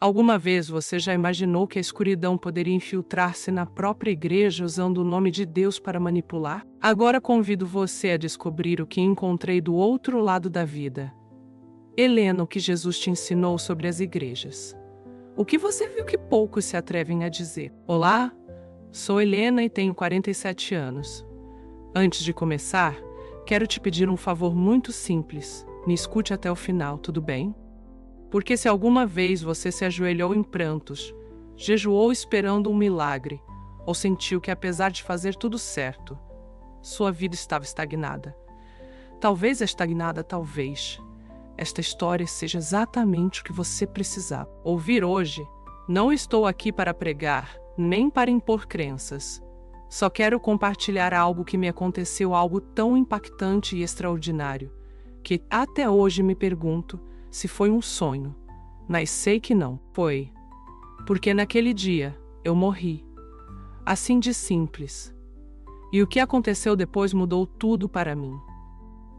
Alguma vez você já imaginou que a escuridão poderia infiltrar-se na própria igreja usando o nome de Deus para manipular? Agora convido você a descobrir o que encontrei do outro lado da vida. Helena, o que Jesus te ensinou sobre as igrejas. O que você viu que poucos se atrevem a dizer? Olá, sou Helena e tenho 47 anos. Antes de começar, quero te pedir um favor muito simples. Me escute até o final, tudo bem? Porque se alguma vez você se ajoelhou em prantos, jejuou esperando um milagre, ou sentiu que apesar de fazer tudo certo, sua vida estava estagnada. Talvez esta história seja exatamente o que você precisava ouvir hoje. Não estou aqui para pregar, nem para impor crenças. Só quero compartilhar algo que me aconteceu, algo tão impactante e extraordinário, que até hoje me pergunto se foi um sonho, mas sei que não foi, porque naquele dia eu morri, assim de simples. E o que aconteceu depois mudou tudo para mim.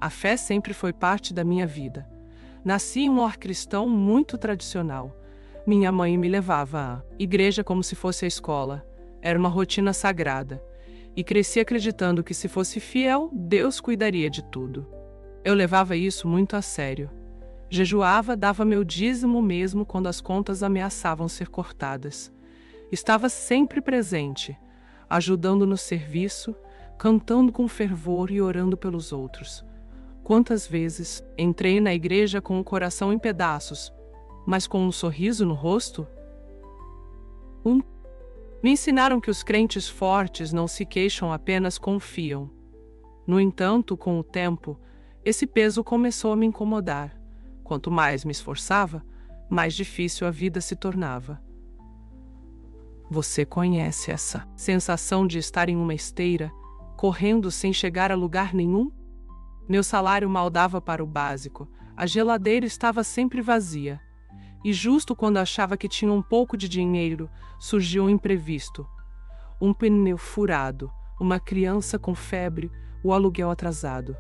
A fé sempre foi parte da minha vida. Nasci em um lar cristão muito tradicional. Minha mãe me levava à igreja como se fosse a escola. Era uma rotina sagrada. E cresci acreditando que se fosse fiel, Deus cuidaria de tudo. Eu levava isso muito a sério. Jejuava, dava meu dízimo mesmo quando as contas ameaçavam ser cortadas. Estava sempre presente, ajudando no serviço, cantando com fervor e orando pelos outros. Quantas vezes entrei na igreja com o coração em pedaços, mas com um sorriso no rosto? Me ensinaram que os crentes fortes não se queixam, apenas confiam. No entanto, com o tempo, esse peso começou a me incomodar. Quanto mais me esforçava, mais difícil a vida se tornava. Você conhece essa sensação de estar em uma esteira, correndo sem chegar a lugar nenhum? Meu salário mal dava para o básico, a geladeira estava sempre vazia. E justo quando achava que tinha um pouco de dinheiro, surgiu um imprevisto. Um pneu furado, uma criança com febre, o aluguel atrasado.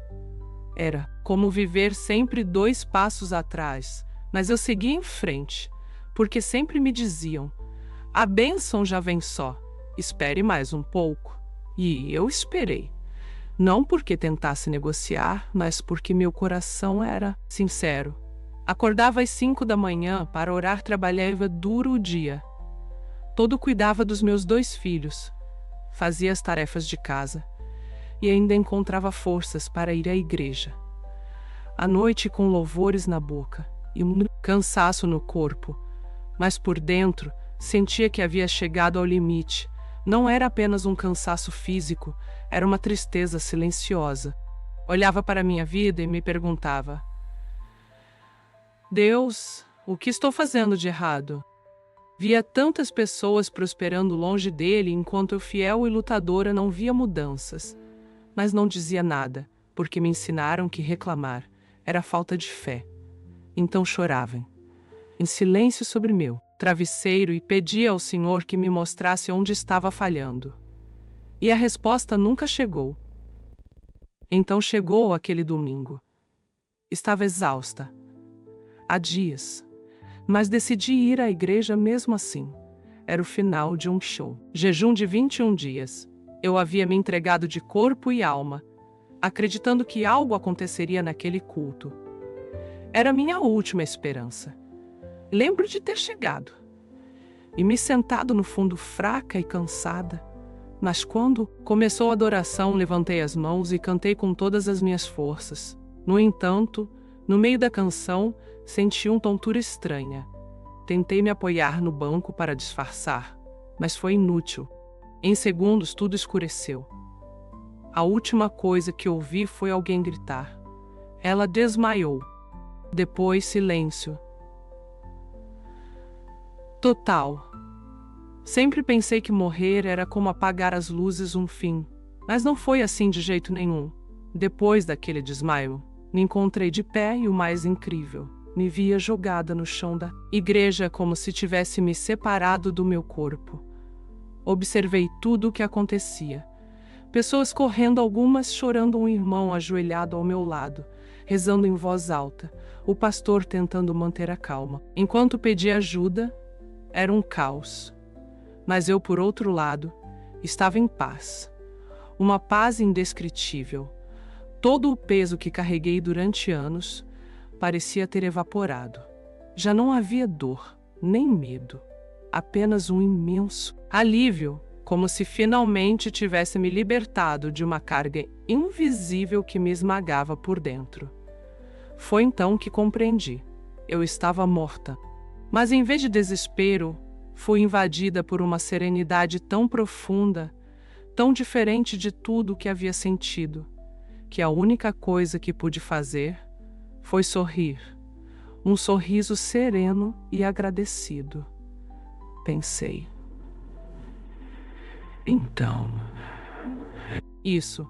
Era como viver sempre 2 passos atrás, mas eu seguia em frente, porque sempre me diziam: a bênção já vem só, espere mais um pouco. E eu esperei. Não porque tentasse negociar, mas porque meu coração era sincero. Acordava às 5 da manhã para orar, trabalhava duro o dia. Todo cuidava dos meus 2 filhos, fazia as tarefas de casa e ainda encontrava forças para ir à igreja. À noite com louvores na boca e um cansaço no corpo, mas por dentro sentia que havia chegado ao limite. Não era apenas um cansaço físico, era uma tristeza silenciosa. Olhava para minha vida e me perguntava: Deus, o que estou fazendo de errado? Via tantas pessoas prosperando longe dele, enquanto eu, fiel e lutadora, não via mudanças. Mas não dizia nada, porque me ensinaram que reclamar era falta de fé. Então chorava, em silêncio sobre meu travesseiro, e pedia ao Senhor que me mostrasse onde estava falhando. E a resposta nunca chegou. Então chegou aquele domingo. Estava exausta. Há dias. Mas decidi ir à igreja mesmo assim. Era o final de um show. Jejum de 21 dias. Eu havia me entregado de corpo e alma, acreditando que algo aconteceria naquele culto. Era minha última esperança. Lembro de ter chegado e me sentado no fundo, fraca e cansada. Mas quando começou a adoração, levantei as mãos e cantei com todas as minhas forças. No entanto, no meio da canção, senti uma tontura estranha. Tentei me apoiar no banco para disfarçar, mas foi inútil. Em segundos tudo escureceu. A última coisa que ouvi foi alguém gritar. Ela desmaiou. Depois silêncio total. Sempre pensei que morrer era como apagar as luzes, um fim. Mas não foi assim de jeito nenhum. Depois daquele desmaio, me encontrei de pé e o mais incrível, me via jogada no chão da igreja como se tivesse me separado do meu corpo. Observei tudo o que acontecia. Pessoas correndo, algumas chorando, um irmão ajoelhado ao meu lado, rezando em voz alta, o pastor tentando manter a calma. Enquanto pedia ajuda, Era um caos. Mas eu, por outro lado, estava em paz. Uma paz indescritível. Todo o peso que carreguei durante anos parecia ter evaporado. Já não havia dor, nem medo. Apenas um imenso alívio, como se finalmente tivesse me libertado de uma carga invisível que me esmagava por dentro. Foi então que compreendi. Eu estava morta. Mas em vez de desespero, fui invadida por uma serenidade tão profunda, tão diferente de tudo o que havia sentido, que a única coisa que pude fazer foi sorrir. Um sorriso sereno e agradecido. Pensei. Então. Isso.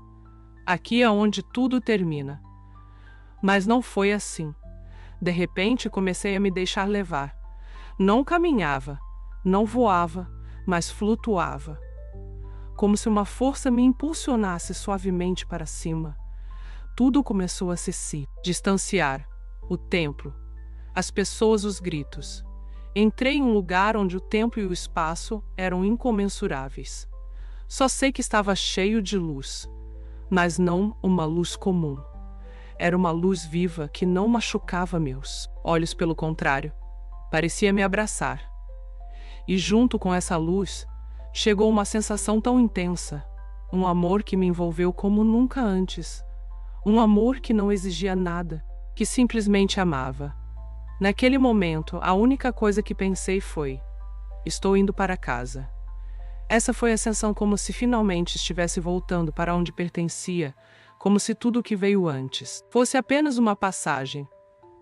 Aqui é onde tudo termina. Mas não foi assim. De repente comecei a me deixar levar. Não caminhava, não voava, mas flutuava. Como se uma força me impulsionasse suavemente para cima. Tudo começou a se distanciar. O templo, as pessoas, os gritos. Entrei em um lugar onde o tempo e o espaço eram incomensuráveis. Só sei que estava cheio de luz, mas não uma luz comum. Era uma luz viva que não machucava meus olhos, pelo contrário, parecia me abraçar. E junto com essa luz, chegou uma sensação tão intensa, um amor que me envolveu como nunca antes. Um amor que não exigia nada, que simplesmente amava. Naquele momento, a única coisa que pensei foi: estou indo para casa. Essa foi a sensação, como se finalmente estivesse voltando para onde pertencia, como se tudo o que veio antes fosse apenas uma passagem.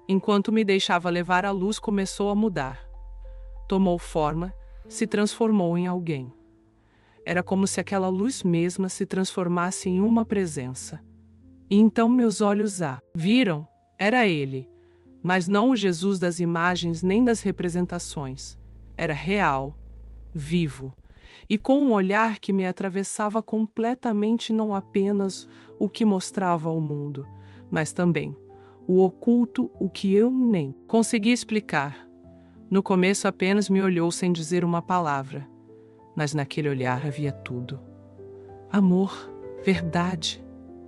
Enquanto me deixava levar, a luz começou a mudar. Tomou forma, se transformou em alguém. Era como se aquela luz mesma se transformasse em uma presença. E então meus olhos viram, era ele. Mas não o Jesus das imagens nem das representações. Era real, vivo, e com um olhar que me atravessava completamente, não apenas o que mostrava ao mundo, mas também o oculto, o que eu nem conseguia explicar. No começo apenas me olhou sem dizer uma palavra, mas naquele olhar havia tudo. Amor, verdade,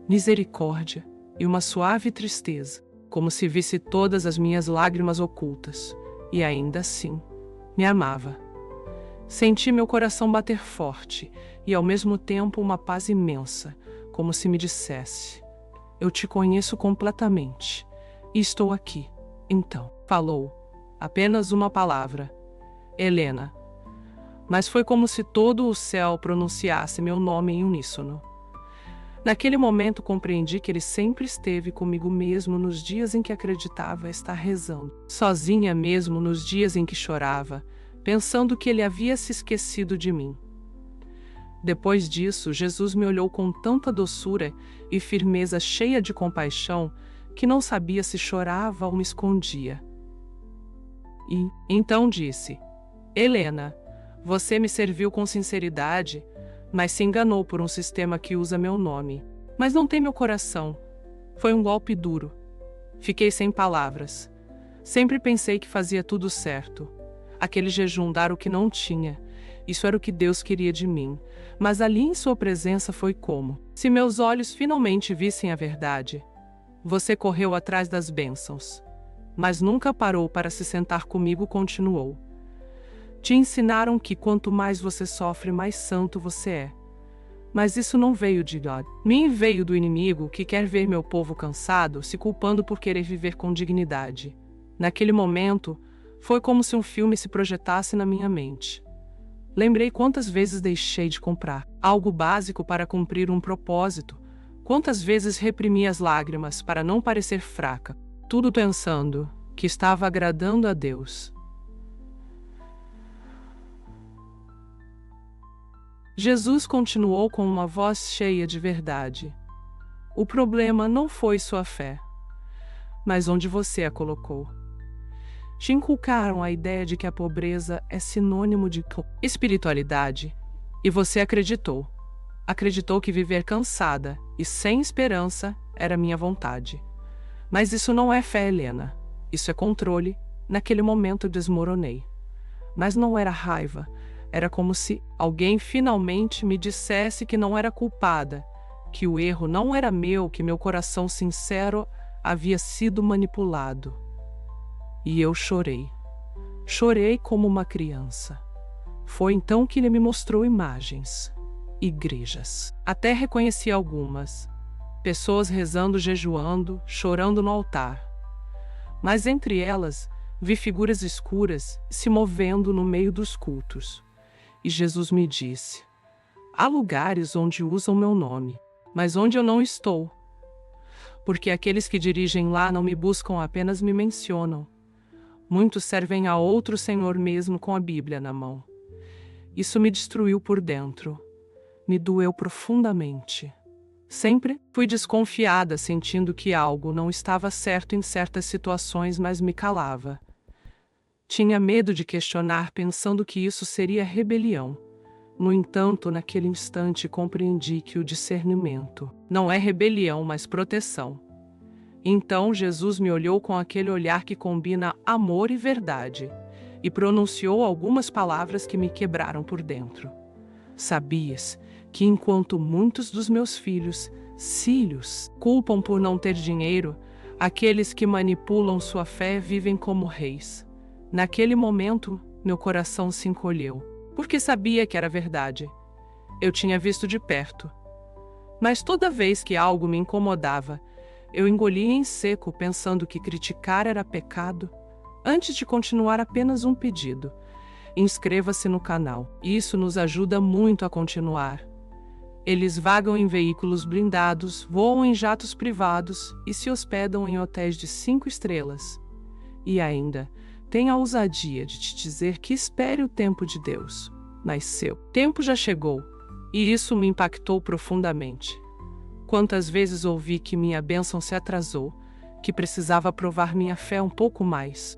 misericórdia e uma suave tristeza. Como se visse todas as minhas lágrimas ocultas, e ainda assim, me amava. Senti meu coração bater forte, e ao mesmo tempo uma paz imensa, como se me dissesse: eu te conheço completamente, e estou aqui. Então, falou, apenas uma palavra: Helena. Mas foi como se todo o céu pronunciasse meu nome em uníssono. Naquele momento compreendi que ele sempre esteve comigo, mesmo nos dias em que acreditava estar rezando, sozinha mesmo nos dias em que chorava, pensando que ele havia se esquecido de mim. Depois disso, Jesus me olhou com tanta doçura e firmeza, cheia de compaixão, que não sabia se chorava ou me escondia. E então disse: Helena, você me serviu com sinceridade, mas se enganou por um sistema que usa meu nome. Mas não tem meu coração. Foi um golpe duro. Fiquei sem palavras. Sempre pensei que fazia tudo certo. Aquele jejum, dar o que não tinha. Isso era o que Deus queria de mim. Mas ali em sua presença foi como se meus olhos finalmente vissem a verdade. Você correu atrás das bênçãos, mas nunca parou para se sentar comigo, continuou. Te ensinaram que quanto mais você sofre, mais santo você é. Mas isso não veio de Deus. Me veio do inimigo, que quer ver meu povo cansado, se culpando por querer viver com dignidade. Naquele momento, foi como se um filme se projetasse na minha mente. Lembrei quantas vezes deixei de comprar algo básico para cumprir um propósito, quantas vezes reprimi as lágrimas para não parecer fraca, tudo pensando que estava agradando a Deus. Jesus continuou com uma voz cheia de verdade. O problema não foi sua fé, mas onde você a colocou. Te inculcaram a ideia de que a pobreza é sinônimo de espiritualidade, e você acreditou. Acreditou que viver cansada e sem esperança era minha vontade. Mas isso não é fé, Helena. Isso é controle. Naquele momento desmoronei. Mas não era raiva. Era como se alguém finalmente me dissesse que não era culpada, que o erro não era meu, que meu coração sincero havia sido manipulado. E eu chorei. Chorei como uma criança. Foi então que ele me mostrou imagens, igrejas. Até reconheci algumas. Pessoas rezando, jejuando, chorando no altar. Mas entre elas, vi figuras escuras se movendo no meio dos cultos. E Jesus me disse: há lugares onde usam meu nome, mas onde eu não estou. Porque aqueles que dirigem lá não me buscam, apenas me mencionam. Muitos servem a outro senhor mesmo com a Bíblia na mão. Isso me destruiu por dentro. Me doeu profundamente. Sempre fui desconfiada, sentindo que algo não estava certo em certas situações, mas me calava. Tinha medo de questionar, pensando que isso seria rebelião. No entanto, naquele instante compreendi que o discernimento não é rebelião, mas proteção. Então Jesus me olhou com aquele olhar que combina amor e verdade, e pronunciou algumas palavras que me quebraram por dentro. Sabias que enquanto muitos dos meus filhos culpam por não ter dinheiro, aqueles que manipulam sua fé vivem como reis. Naquele momento, meu coração se encolheu, porque sabia que era verdade. Eu tinha visto de perto. Mas toda vez que algo me incomodava, eu engolia em seco, pensando que criticar era pecado. Antes de continuar, apenas um pedido: inscreva-se no canal. Isso nos ajuda muito a continuar. Eles vagam em veículos blindados, voam em jatos privados e se hospedam em hotéis de 5 estrelas. E ainda, tem a ousadia de te dizer que espere o tempo de Deus. Mas seu tempo já chegou, e isso me impactou profundamente. Quantas vezes ouvi que minha bênção se atrasou, que precisava provar minha fé um pouco mais.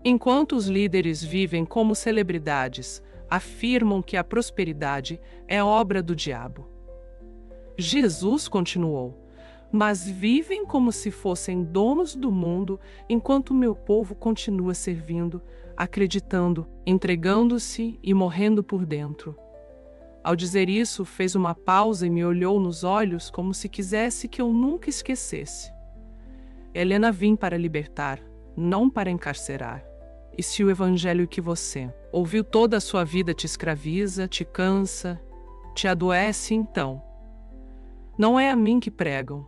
Enquanto os líderes vivem como celebridades, afirmam que a prosperidade é obra do diabo. Jesus continuou: mas vivem como se fossem donos do mundo, enquanto meu povo continua servindo, acreditando, entregando-se e morrendo por dentro. Ao dizer isso, fez uma pausa e me olhou nos olhos como se quisesse que eu nunca esquecesse. Helena, vim para libertar, não para encarcerar. E se o evangelho que você ouviu toda a sua vida te escraviza, te cansa, te adoece, então não é a mim que pregam.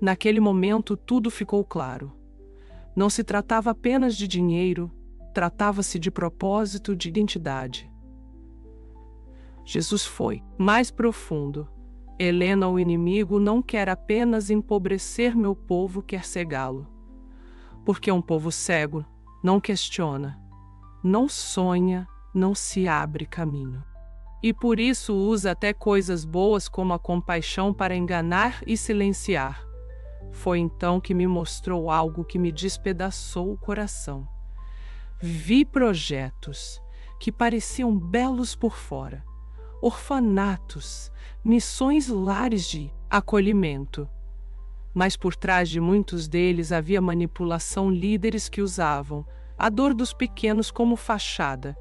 Naquele momento tudo ficou claro. Não se tratava apenas de dinheiro, tratava-se de propósito, de identidade. Jesus foi mais profundo. Helena, o inimigo, não quer apenas empobrecer meu povo, quer cegá-lo. Porque um povo cego não questiona, não sonha, não se abre caminho. E por isso usa até coisas boas como a compaixão para enganar e silenciar. Foi então que me mostrou algo que me despedaçou o coração. Vi projetos que pareciam belos por fora, orfanatos, missões, lares de acolhimento. Mas por trás de muitos deles havia manipulação, líderes que usavam a dor dos pequenos como fachada.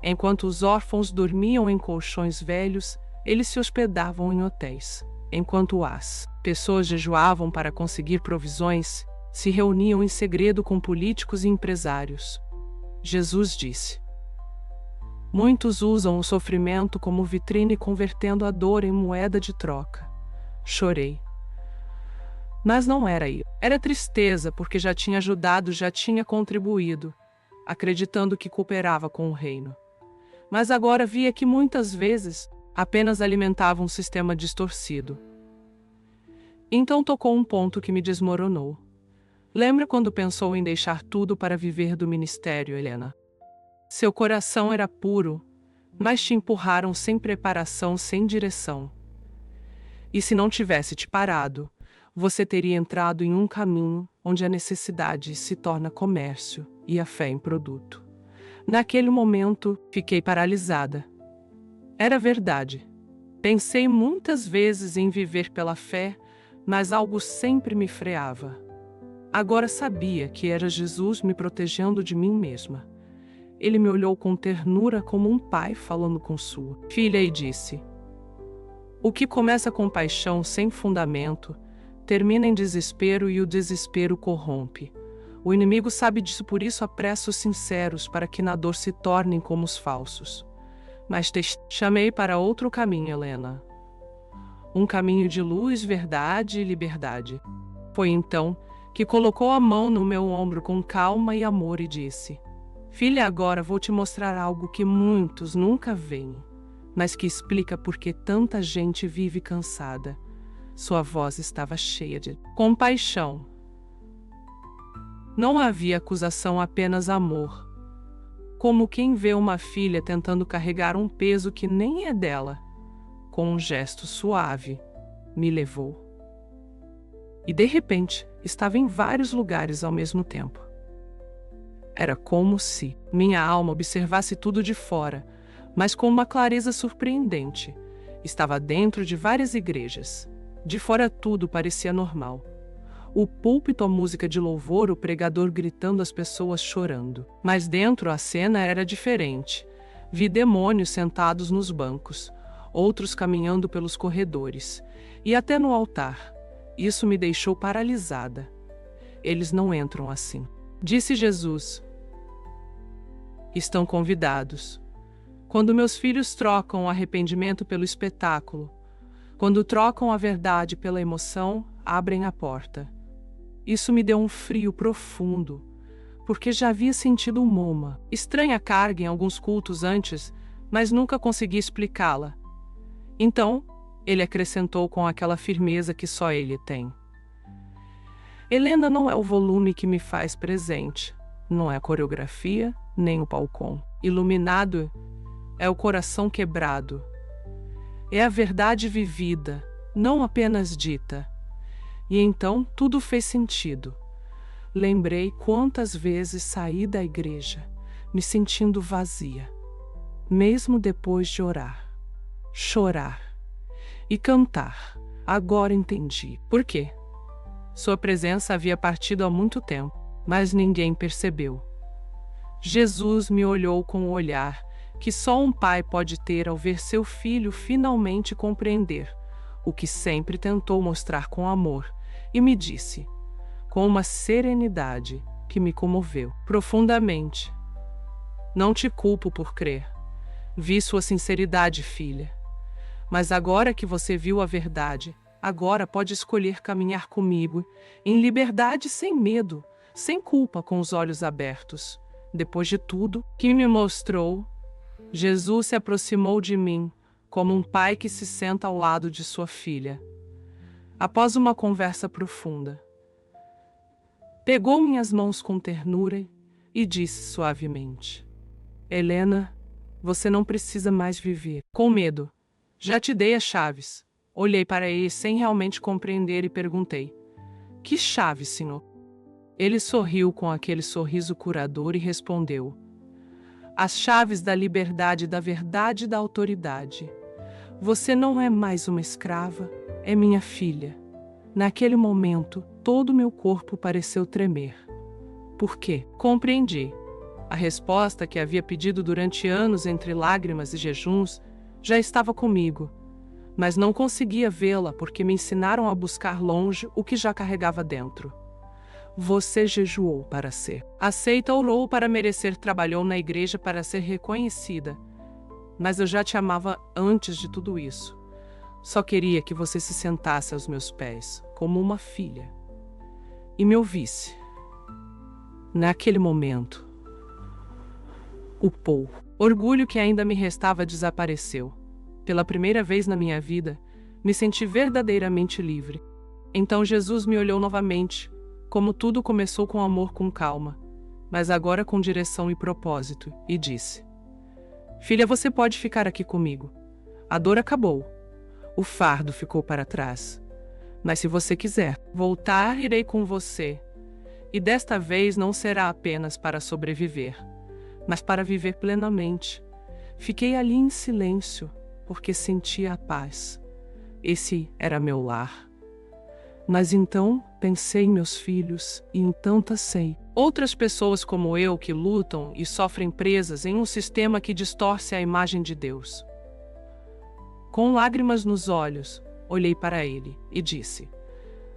Enquanto os órfãos dormiam em colchões velhos, eles se hospedavam em hotéis. Enquanto as pessoas jejuavam para conseguir provisões, se reuniam em segredo com políticos e empresários. Jesus disse: muitos usam o sofrimento como vitrine, convertendo a dor em moeda de troca. Chorei. Mas não era isso. Era tristeza, porque já tinha ajudado, já tinha contribuído, acreditando que cooperava com o reino. Mas agora via que muitas vezes apenas alimentava um sistema distorcido. Então tocou um ponto que me desmoronou. Lembra quando pensou em deixar tudo para viver do ministério, Helena? Seu coração era puro, mas te empurraram sem preparação, sem direção. E se não tivesse te parado, você teria entrado em um caminho onde a necessidade se torna comércio e a fé em produto. Naquele momento, fiquei paralisada. Era verdade. Pensei muitas vezes em viver pela fé, mas algo sempre me freava. Agora sabia que era Jesus me protegendo de mim mesma. Ele me olhou com ternura como um pai falando com sua filha e disse: o que começa com paixão sem fundamento, termina em desespero e o desespero corrompe. O inimigo sabe disso, por isso apressa os sinceros para que na dor se tornem como os falsos. Mas te chamei para outro caminho, Helena. Um caminho de luz, verdade e liberdade. Foi então que colocou a mão no meu ombro com calma e amor e disse: filha, agora vou te mostrar algo que muitos nunca veem, mas que explica por que tanta gente vive cansada. Sua voz estava cheia de compaixão. Não havia acusação, apenas amor. Como quem vê uma filha tentando carregar um peso que nem é dela. Com um gesto suave, me levou. E de repente, estava em vários lugares ao mesmo tempo. Era como se minha alma observasse tudo de fora, mas com uma clareza surpreendente. Estava dentro de várias igrejas. De fora tudo parecia normal. O púlpito, a música de louvor, o pregador gritando, as pessoas chorando. Mas dentro a cena era diferente. Vi demônios sentados nos bancos, outros caminhando pelos corredores, e até no altar. Isso me deixou paralisada. Eles não entram assim, disse Jesus. Estão convidados. Quando meus filhos trocam o arrependimento pelo espetáculo, quando trocam a verdade pela emoção, abrem a porta. Isso me deu um frio profundo, porque já havia sentido uma estranha carga em alguns cultos antes, mas nunca consegui explicá-la. Então, ele acrescentou com aquela firmeza que só ele tem: Helena, não é o volume que me faz presente, não é a coreografia, nem o palcom iluminado, é o coração quebrado. É a verdade vivida, não apenas dita. E então tudo fez sentido. Lembrei quantas vezes saí da igreja, me sentindo vazia, mesmo depois de orar, chorar e cantar. Agora entendi por quê. Sua presença havia partido há muito tempo, mas ninguém percebeu. Jesus me olhou com o olhar que só um pai pode ter ao ver seu filho finalmente compreender o que sempre tentou mostrar com amor, e me disse, com uma serenidade que me comoveu profundamente: não te culpo por crer. Vi sua sinceridade, filha. Mas agora que você viu a verdade, agora pode escolher caminhar comigo, em liberdade, sem medo, sem culpa, com os olhos abertos. Depois de tudo que me mostrou, Jesus se aproximou de mim, como um pai que se senta ao lado de sua filha. Após uma conversa profunda, pegou minhas mãos com ternura e disse suavemente: Helena, você não precisa mais viver com medo. Já te dei as chaves. Olhei para ele sem realmente compreender e perguntei: que chaves, senhor? Ele sorriu com aquele sorriso curador e respondeu: as chaves da liberdade, da verdade e da autoridade. Você não é mais uma escrava, é minha filha. Naquele momento, todo o meu corpo pareceu tremer. Por quê? Compreendi. A resposta que havia pedido durante anos entre lágrimas e jejuns já estava comigo, mas não conseguia vê-la porque me ensinaram a buscar longe o que já carregava dentro. Você jejuou para ser aceita, orou para merecer, trabalhou na igreja para ser reconhecida. Mas eu já te amava antes de tudo isso. Só queria que você se sentasse aos meus pés, como uma filha, e me ouvisse. Naquele momento, o orgulho que ainda me restava desapareceu. Pela primeira vez na minha vida, me senti verdadeiramente livre. Então Jesus me olhou novamente, como tudo começou com amor, com calma, mas agora com direção e propósito, e disse: filha, você pode ficar aqui comigo. A dor acabou. O fardo ficou para trás. Mas se você quiser voltar, irei com você. E desta vez não será apenas para sobreviver, mas para viver plenamente. Fiquei ali em silêncio, porque sentia a paz. Esse era meu lar. Mas então pensei em meus filhos e em tantas sei. Outras pessoas como eu que lutam e sofrem presas em um sistema que distorce a imagem de Deus. Com lágrimas nos olhos, olhei para ele e disse: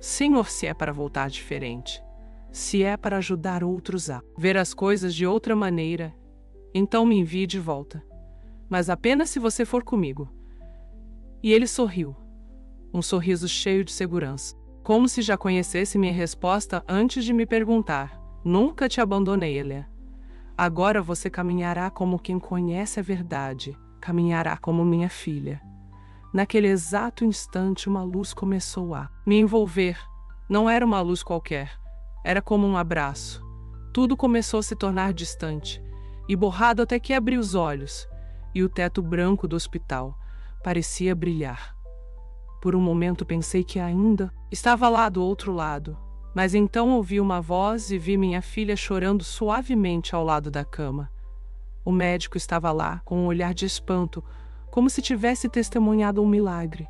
Senhor, se é para voltar diferente, se é para ajudar outros a ver as coisas de outra maneira, então me envie de volta. Mas apenas se você for comigo. E ele sorriu, um sorriso cheio de segurança, como se já conhecesse minha resposta antes de me perguntar. Nunca te abandonei, Elia. Agora você caminhará como quem conhece a verdade, caminhará como minha filha. Naquele exato instante, uma luz começou a me envolver. Não era uma luz qualquer, era como um abraço. Tudo começou a se tornar distante e borrado até que abri os olhos, e o teto branco do hospital parecia brilhar. Por um momento pensei que ainda estava lá do outro lado, mas então ouvi uma voz e vi minha filha chorando suavemente ao lado da cama. O médico estava lá com um olhar de espanto, como se tivesse testemunhado um milagre.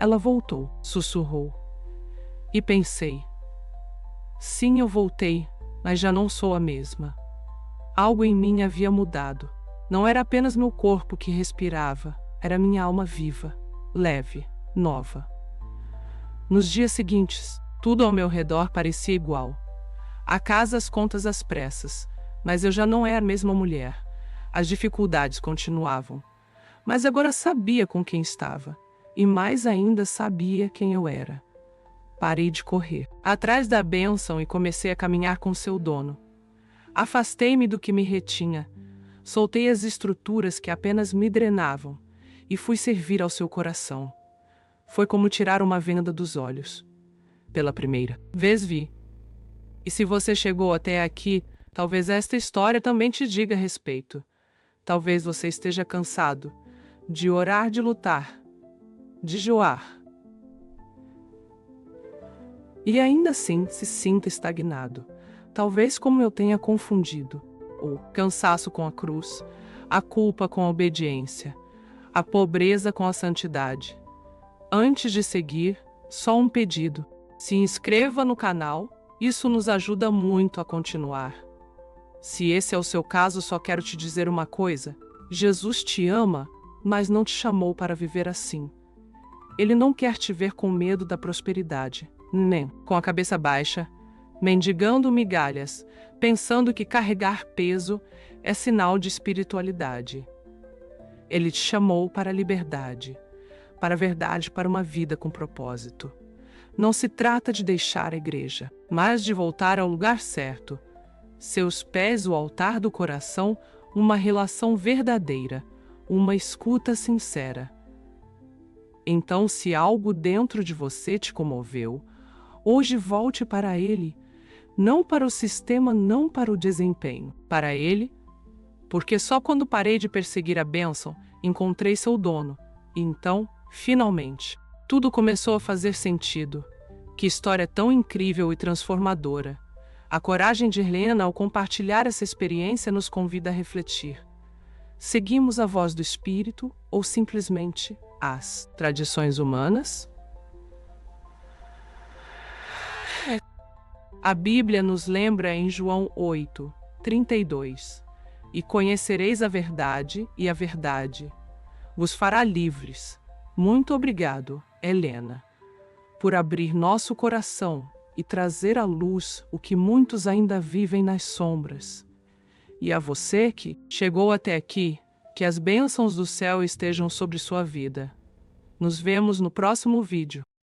Ela voltou, sussurrou. E pensei: sim, eu voltei, mas já não sou a mesma. Algo em mim havia mudado. Não era apenas meu corpo que respirava, era minha alma viva, leve, nova. Nos dias seguintes, tudo ao meu redor parecia igual. A casa, as contas às pressas, mas eu já não era a mesma mulher. As dificuldades continuavam, mas agora sabia com quem estava, e mais ainda sabia quem eu era. Parei de correr atrás da bênção e comecei a caminhar com seu dono. Afastei-me do que me retinha, soltei as estruturas que apenas me drenavam e fui servir ao seu coração. Foi como tirar uma venda dos olhos. Pela primeira vez vi. E se você chegou até aqui, talvez esta história também te diga a respeito. Talvez você esteja cansado de orar, de lutar, de jejuar. E ainda assim se sinta estagnado. Talvez como eu tenha confundido o cansaço com a cruz, a culpa com a obediência, a pobreza com a santidade. Antes de seguir, só um pedido. Se inscreva no canal, isso nos ajuda muito a continuar. Se esse é o seu caso, só quero te dizer uma coisa: Jesus te ama, mas não te chamou para viver assim. Ele não quer te ver com medo da prosperidade, nem com a cabeça baixa, mendigando migalhas, pensando que carregar peso é sinal de espiritualidade. Ele te chamou para a liberdade, para a verdade, para uma vida com propósito. Não se trata de deixar a igreja, mas de voltar ao lugar certo. Seus pés, o altar do coração, uma relação verdadeira, uma escuta sincera. Então, se algo dentro de você te comoveu, hoje volte para ele, não para o sistema, não para o desempenho, para ele, porque só quando parei de perseguir a bênção, encontrei seu dono, e então, finalmente, tudo começou a fazer sentido. Que história tão incrível e transformadora! A coragem de Helena ao compartilhar essa experiência nos convida a refletir. Seguimos a voz do Espírito ou simplesmente as tradições humanas? A Bíblia nos lembra em João 8:32: E conhecereis a verdade, e a verdade vos fará livres. Muito obrigado, Helena, por abrir nosso coração e trazer à luz o que muitos ainda vivem nas sombras. E a você que chegou até aqui, que as bênçãos do céu estejam sobre sua vida. Nos vemos no próximo vídeo.